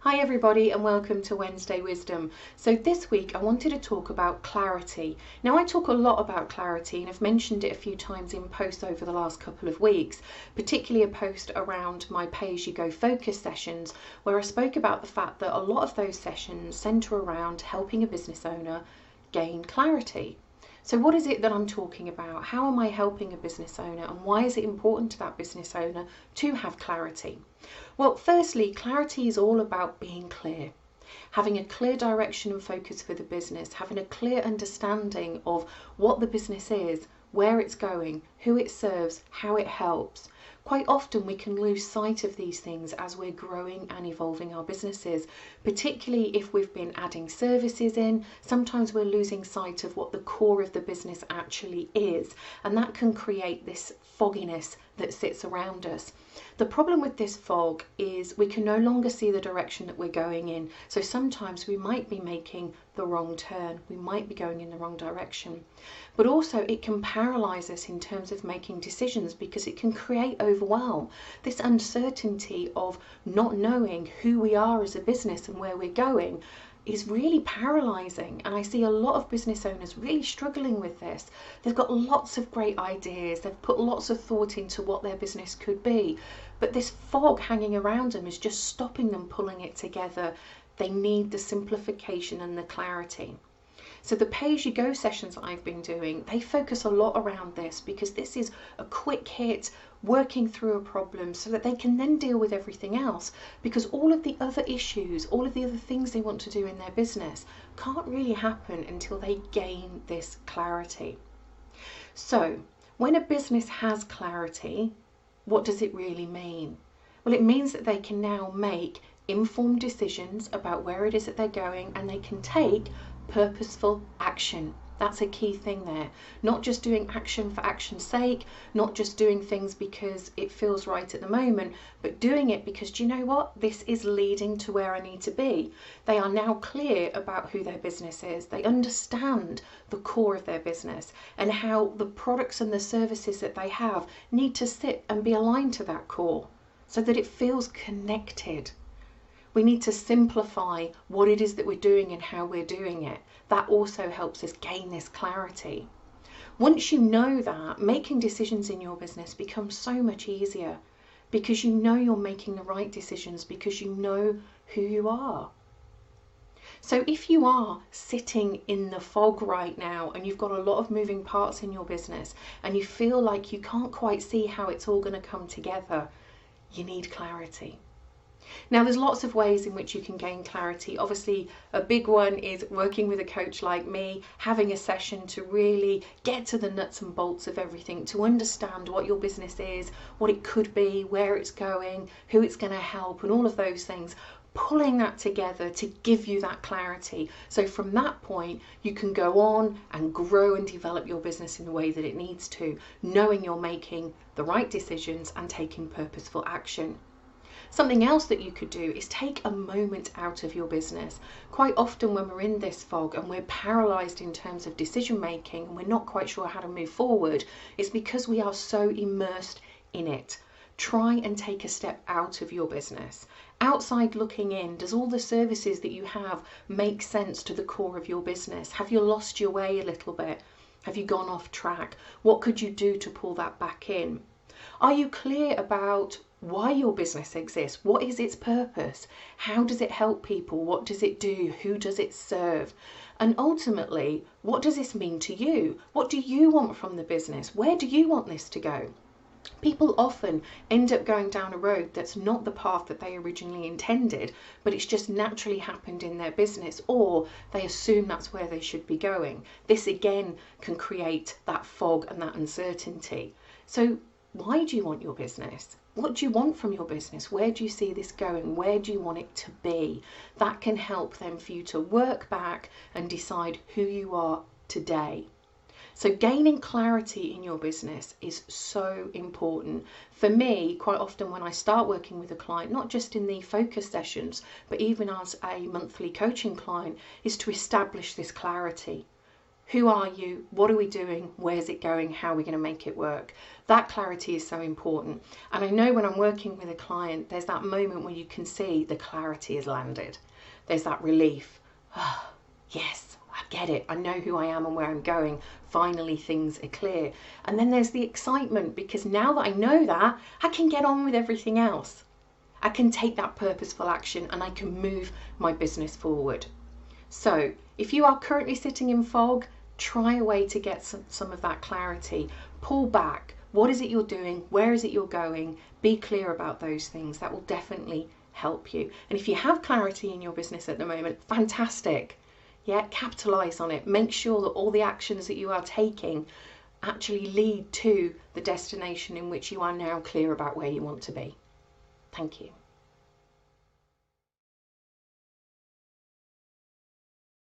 Hi everybody and welcome to Wednesday Wisdom. So this week I wanted to talk about clarity. Now I talk a lot about clarity and I've mentioned it a few times in posts over the last couple of weeks, particularly a post around my pay-as-you-go focus sessions where I spoke about the fact that a lot of those sessions centre around helping a business owner gain clarity. So what is it that I'm talking about? How am I helping a business owner and why is it important to that business owner to have clarity? Well, firstly, clarity is all about being clear, having a clear direction and focus for the business, having a clear understanding of what the business is, where it's going, who it serves, how it helps. Quite often we can lose sight of these things as we're growing and evolving our businesses, particularly if we've been adding services in. Sometimes we're losing sight of what the core of the business actually is, and that can create this fogginess that sits around us. The problem with this fog is we can no longer see the direction that we're going in. So sometimes we might be making the wrong turn. We might be going in the wrong direction. But also it can paralyze us in terms of making decisions because it can create overwhelm. This uncertainty of not knowing who we are as a business and where we're going is really paralyzing, and I see a lot of business owners really struggling with this. They've got lots of great ideas, they've put lots of thought into what their business could be, but this fog hanging around them is just stopping them pulling it together. They need the simplification and the clarity. So the pay-as-you-go sessions that I've been doing, they focus a lot around this because this is a quick hit, working through a problem so that they can then deal with everything else, because all of the other issues, all of the other things they want to do in their business can't really happen until they gain this clarity. So when a business has clarity, what does it really mean? Well, it means that they can now make informed decisions about where it is that they're going, and they can take purposeful action. That's a key thing there. Not just doing action for action's sake, not just doing things because it feels right at the moment, but doing it because, do you know what? This is leading to where I need to be. They are now clear about who their business is. They understand the core of their business and how the products and the services that they have need to sit and be aligned to that core so that it feels connected. We need to simplify what it is that we're doing and how we're doing it. That also helps us gain this clarity. Once you know that, making decisions in your business becomes so much easier because you know you're making the right decisions, because you know who you are. So if you are sitting in the fog right now and you've got a lot of moving parts in your business and you feel like you can't quite see how it's all going to come together, you need clarity. Now, there's lots of ways in which you can gain clarity. Obviously, a big one is working with a coach like me, having a session to really get to the nuts and bolts of everything, to understand what your business is, what it could be, where it's going, who it's going to help, and all of those things. Pulling that together to give you that clarity. So from that point, you can go on and grow and develop your business in the way that it needs to, knowing you're making the right decisions and taking purposeful action. Something else that you could do is take a moment out of your business. Quite often when we're in this fog and we're paralyzed in terms of decision making and we're not quite sure how to move forward, it's because we are so immersed in it. Try and take a step out of your business. Outside looking in, does all the services that you have make sense to the core of your business? Have you lost your way a little bit? Have you gone off track? What could you do to pull that back in? Are you clear about why your business exists? What is its purpose? How does it help people? What does it do? Who does it serve? And ultimately, what does this mean to you? What do you want from the business? Where do you want this to go? People often end up going down a road that's not the path that they originally intended, but it's just naturally happened in their business, or they assume that's where they should be going. This again can create that fog and that uncertainty. So why do you want your business? What do you want from your business? Where do you see this going? Where do you want it to be? That can help them for you to work back and decide who you are today. So gaining clarity in your business is so important. For me, quite often when I start working with a client, not just in the focus sessions, but even as a monthly coaching client, is to establish this clarity. Who are you? What are we doing? Where's it going? How are we going to make it work? That clarity is so important. And I know when I'm working with a client, there's that moment where you can see the clarity has landed. There's that relief. Oh, yes, I get it. I know who I am and where I'm going. Finally, things are clear. And then there's the excitement, because now that I know that, I can get on with everything else. I can take that purposeful action and I can move my business forward. So if you are currently sitting in fog, try a way to get some of that clarity. Pull back. What is it you're doing? Where is it you're going? Be clear about those things. That will definitely help you. And if you have clarity in your business at the moment, fantastic. Yeah, capitalize on it. Make sure that all the actions that you are taking actually lead to the destination in which you are now clear about where you want to be. Thank you.